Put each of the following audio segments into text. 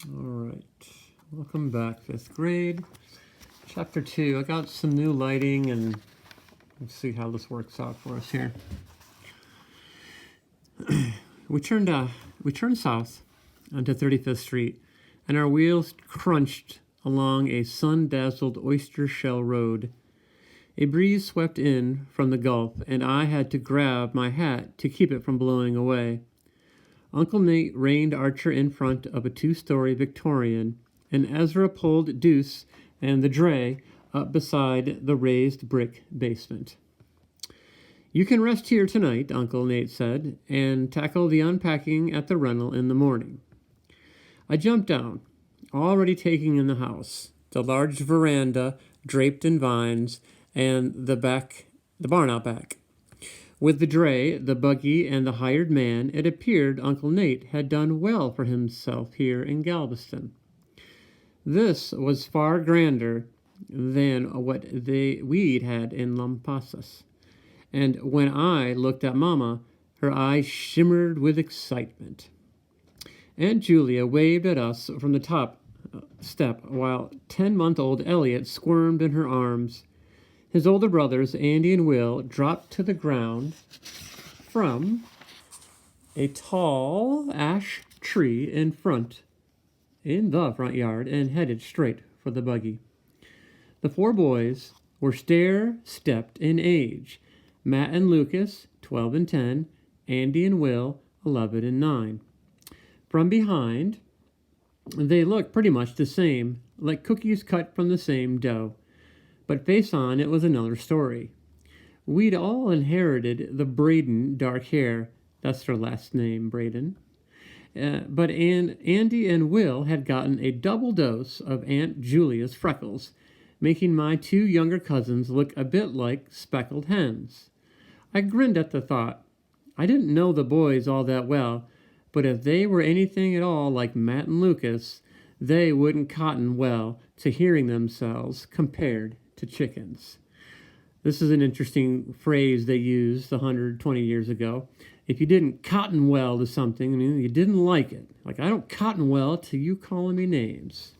All right, welcome back, 5th grade. Chapter 2. I got some new lighting and let's see how this works out for us here. We turned south onto 35th Street, and our wheels crunched along a sun-dazzled oyster shell road. A breeze swept in from the Gulf, and I had to grab my hat to keep it from blowing away. Uncle Nate reined Archer in front of a 2-story Victorian, and Ezra pulled Deuce and the dray up beside the raised brick basement. "You can rest here tonight," Uncle Nate said, "and tackle the unpacking at the rental in the morning." I jumped down, already taking in the house, the large veranda draped in vines, and the barn out back. With the dray, the buggy, and the hired man, it appeared Uncle Nate had done well for himself here in Galveston. This was far grander than what we'd had in Lampasas. And when I looked at Mama, her eyes shimmered with excitement. Aunt Julia waved at us from the top step while 10-month-old Elliot squirmed in her arms. His older brothers, Andy and Will, dropped to the ground from a tall ash tree in the front yard and headed straight for the buggy. The 4 boys were stair-stepped in age. Matt and Lucas, 12 and 10, Andy and Will, 11 and 9. From behind, they looked pretty much the same, like cookies cut from the same dough. But face on, it was another story. We'd all inherited the Braden dark hair. That's their last name, Braden. But Andy and Will had gotten a double dose of Aunt Julia's freckles, making my 2 younger cousins look a bit like speckled hens. I grinned at the thought. I didn't know the boys all that well, but if they were anything at all like Matt and Lucas, they wouldn't cotton well to hearing themselves compared to chickens. This is an interesting phrase they used 120 years ago. If you didn't cotton well to something, I mean, you didn't like it. Like, I don't cotton well to you calling me names.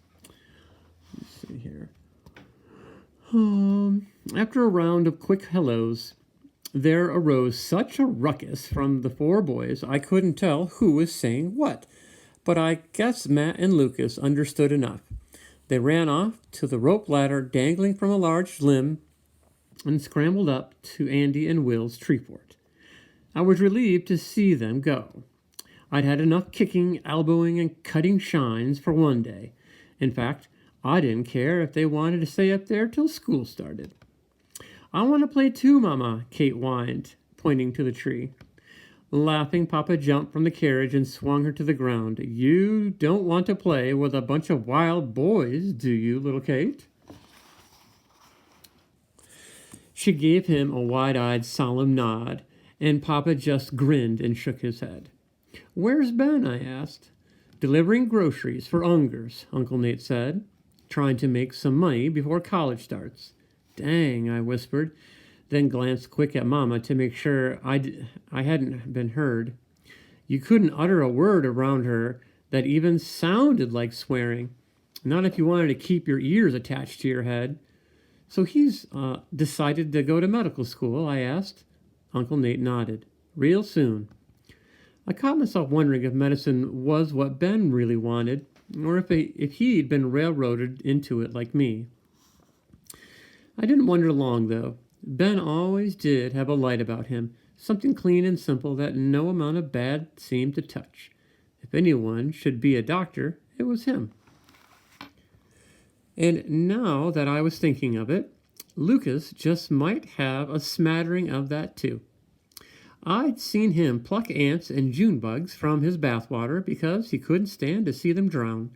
Let's see here. After a round of quick hellos, there arose such a ruckus from the 4 boys, I couldn't tell who was saying what. But I guess Matt and Lucas understood enough. They ran off to the rope ladder dangling from a large limb and scrambled up to Andy and Will's tree fort. I was relieved to see them go. I'd had enough kicking, elbowing, and cutting shines for one day. In fact, I didn't care if they wanted to stay up there till school started. "I want to play too, Mama," Kate whined, pointing to the tree. Laughing, Papa jumped from the carriage and swung her to the ground. "You don't want to play with a bunch of wild boys, do you, little Kate?" She gave him a wide-eyed, solemn nod, and Papa just grinned and shook his head. "Where's Ben?" I asked. "Delivering groceries for Ungers," Uncle Nate said, "trying to make some money before college starts." "Dang," I whispered, then glanced quick at Mama to make sure I hadn't been heard. You couldn't utter a word around her that even sounded like swearing, not if you wanted to keep your ears attached to your head. "So he's decided to go to medical school?" I asked. Uncle Nate nodded. "Real soon." I caught myself wondering if medicine was what Ben really wanted, or if he'd been railroaded into it like me. I didn't wonder long, though. Ben always did have a light about him, something clean and simple that no amount of bad seemed to touch. If anyone should be a doctor, it was him. And now that I was thinking of it, Lucas just might have a smattering of that too. I'd seen him pluck ants and June bugs from his bathwater because he couldn't stand to see them drown.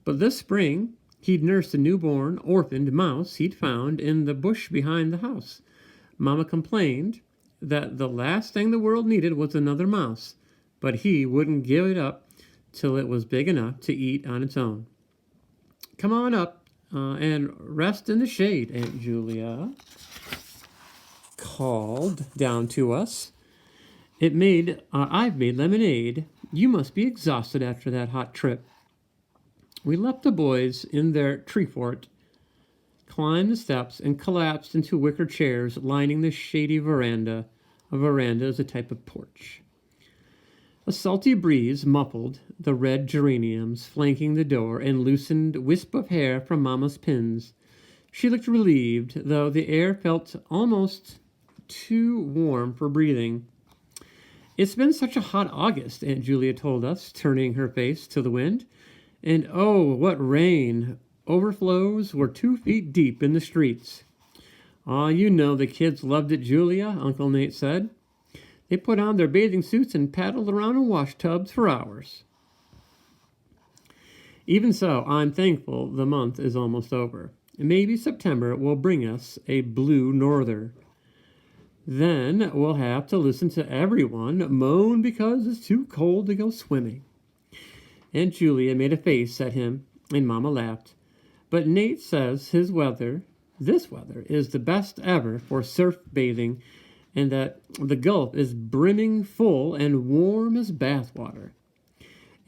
But this spring, he'd nursed a newborn, orphaned mouse he'd found in the bush behind the house. Mama complained that the last thing the world needed was another mouse, but he wouldn't give it up till it was big enough to eat on its own. "Come on up and rest in the shade," Aunt Julia called down to us. I've made lemonade. You must be exhausted after that hot trip." We left the boys in their tree fort, climbed the steps, and collapsed into wicker chairs lining the shady veranda. A veranda is a type of porch. A salty breeze muffled the red geraniums flanking the door and loosened wisp of hair from Mama's pins. She looked relieved, though the air felt almost too warm for breathing. "It's been such a hot August," Aunt Julia told us, turning her face to the wind. "And oh, what rain! Overflows were 2 feet deep in the streets." "Aw, you know the kids loved it, Julia," Uncle Nate said. "They put on their bathing suits and paddled around in wash tubs for hours." Even so, I'm thankful the month is almost over. Maybe September will bring us a blue norther. Then we'll have to listen to everyone moan because it's too cold to go swimming. Aunt Julia made a face at him, and Mama laughed. But Nate says this weather is the best ever for surf bathing, and that the Gulf is brimming full and warm as bathwater.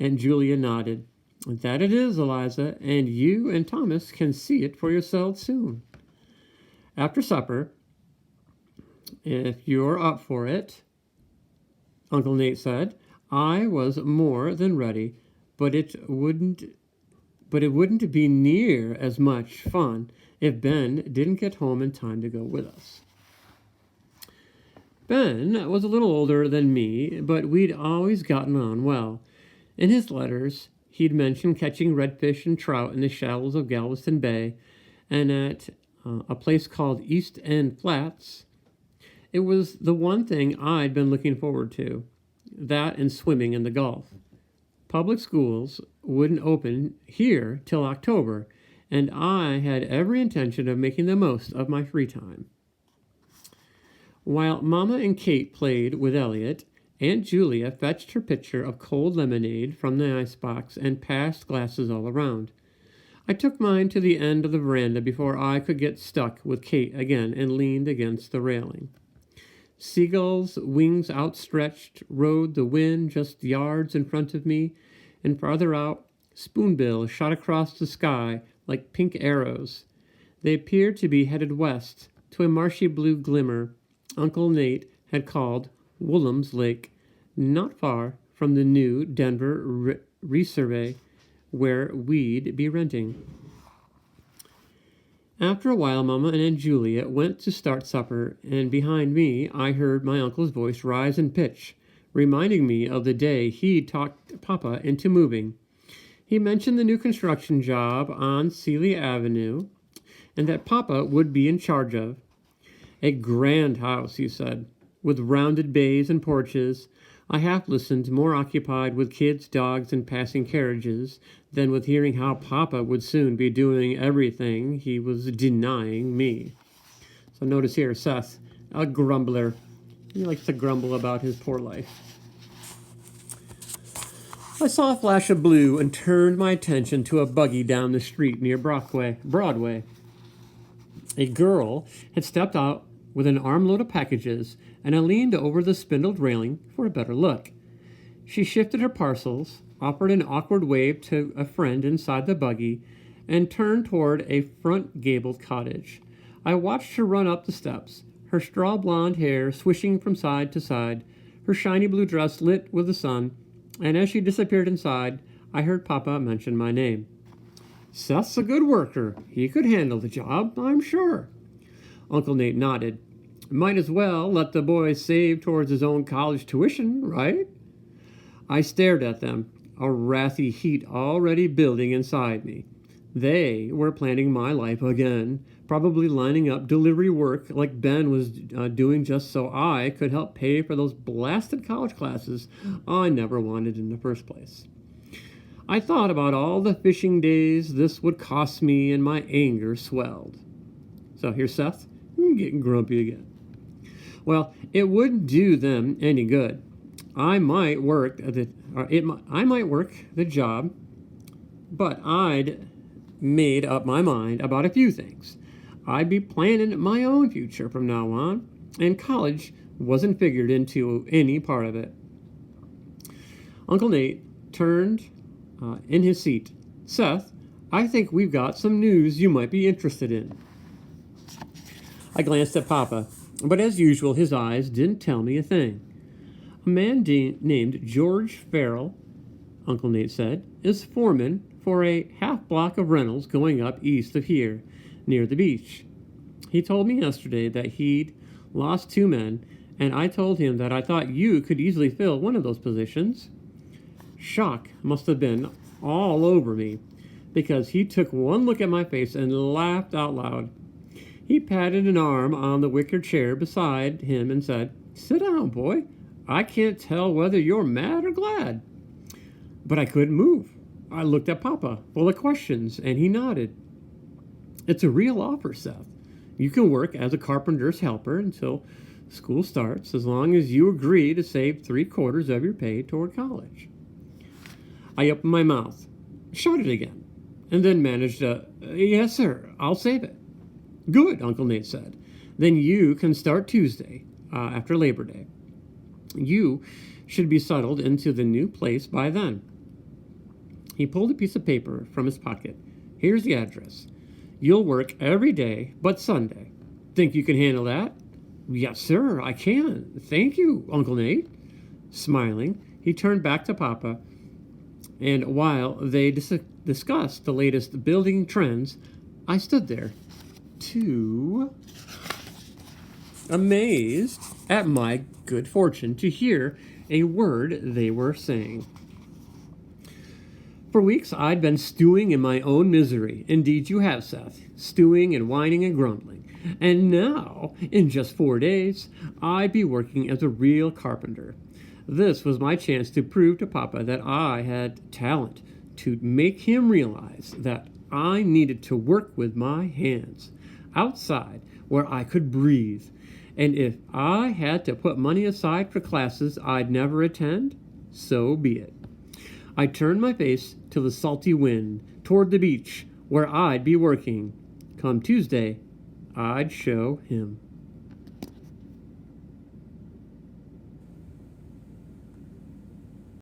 And Julia nodded. "That it is, Eliza, and you and Thomas can see it for yourselves soon." After supper, "If you're up for it," Uncle Nate said. I was more than ready, but it wouldn't be near as much fun if Ben didn't get home in time to go with us. Ben was a little older than me, but we'd always gotten on well. In his letters, he'd mentioned catching redfish and trout in the shallows of Galveston Bay, and at a place called East End Flats. It was the one thing I'd been looking forward to, that and swimming in the Gulf. Public schools wouldn't open here till October, and I had every intention of making the most of my free time. While Mama and Kate played with Elliot, Aunt Julia fetched her pitcher of cold lemonade from the icebox and passed glasses all around. I took mine to the end of the veranda before I could get stuck with Kate again and leaned against the railing. Seagulls, wings outstretched, rode the wind just yards in front of me, and farther out, spoonbills shot across the sky like pink arrows. They appeared to be headed west to a marshy blue glimmer Uncle Nate had called Woolham's Lake, not far from the new Denver resurvey where we'd be renting. After a while, Mama and Aunt Julia went to start supper, and behind me I heard my uncle's voice rise in pitch, reminding me of the day he'd talked Papa into moving. He mentioned the new construction job on Sealy Avenue, and that Papa would be in charge of. "A grand house," he said, "with rounded bays and porches." I half listened, more occupied with kids, dogs, and passing carriages than with hearing how Papa would soon be doing everything he was denying me. So notice here, Seth, a grumbler. He likes to grumble about his poor life. I saw a flash of blue and turned my attention to a buggy down the street near Broadway. A girl had stepped out with an armload of packages, and I leaned over the spindled railing for a better look. She shifted her parcels, offered an awkward wave to a friend inside the buggy, and turned toward a front gabled cottage. I watched her run up the steps, her straw blonde hair swishing from side to side, her shiny blue dress lit with the sun, and as she disappeared inside, I heard Papa mention my name. "Seth's a good worker. He could handle the job, I'm sure." Uncle Nate nodded. "Might as well let the boy save towards his own college tuition, right?" I stared at them, a wrathy heat already building inside me. They were planning my life again, probably lining up delivery work like Ben was doing just so I could help pay for those blasted college classes I never wanted in the first place. I thought about all the fishing days this would cost me, and my anger swelled. So here's Seth, getting grumpy again. Well, it wouldn't do them any good. I might work the job, but I'd made up my mind about a few things. I'd be planning my own future from now on, and college wasn't figured into any part of it. Uncle Nate turned in his seat. Seth, I think we've got some news you might be interested in. I glanced at Papa, but as usual, his eyes didn't tell me a thing. A man named George Farrell, Uncle Nate said, is foreman for a half block of rentals going up east of here, near the beach. He told me yesterday that he'd lost 2 men, and I told him that I thought you could easily fill one of those positions. Shock must have been all over me, because he took one look at my face and laughed out loud. He patted an arm on the wicker chair beside him and said, "Sit down, boy. I can't tell whether you're mad or glad." But I couldn't move. I looked at Papa, full of questions, and he nodded. "It's a real offer, Seth. You can work as a carpenter's helper until school starts, as long as you agree to save 3/4 of your pay toward college." I opened my mouth, shouted again, and then managed a, "Yes, sir, I'll save it." "Good," Uncle Nate said. "Then you can start Tuesday, after Labor Day. You should be settled into the new place by then." He pulled a piece of paper from his pocket. "Here's the address. You'll work every day but Sunday. Think you can handle that?" "Yes, sir, I can. Thank you, Uncle Nate." Smiling, he turned back to Papa, and while they discussed the latest building trends, I stood there, too amazed at my good fortune to hear a word they were saying. For weeks I'd been stewing in my own misery. Indeed you have, Seth, stewing and whining and grumbling. And now, in just 4 days, I'd be working as a real carpenter. This was my chance to prove to Papa that I had talent, to make him realize that I needed to work with my hands, outside where I could breathe. And if I had to put money aside for classes I'd never attend, so be it. I turned my face to the salty wind, toward the beach, where I'd be working. Come Tuesday, I'd show him.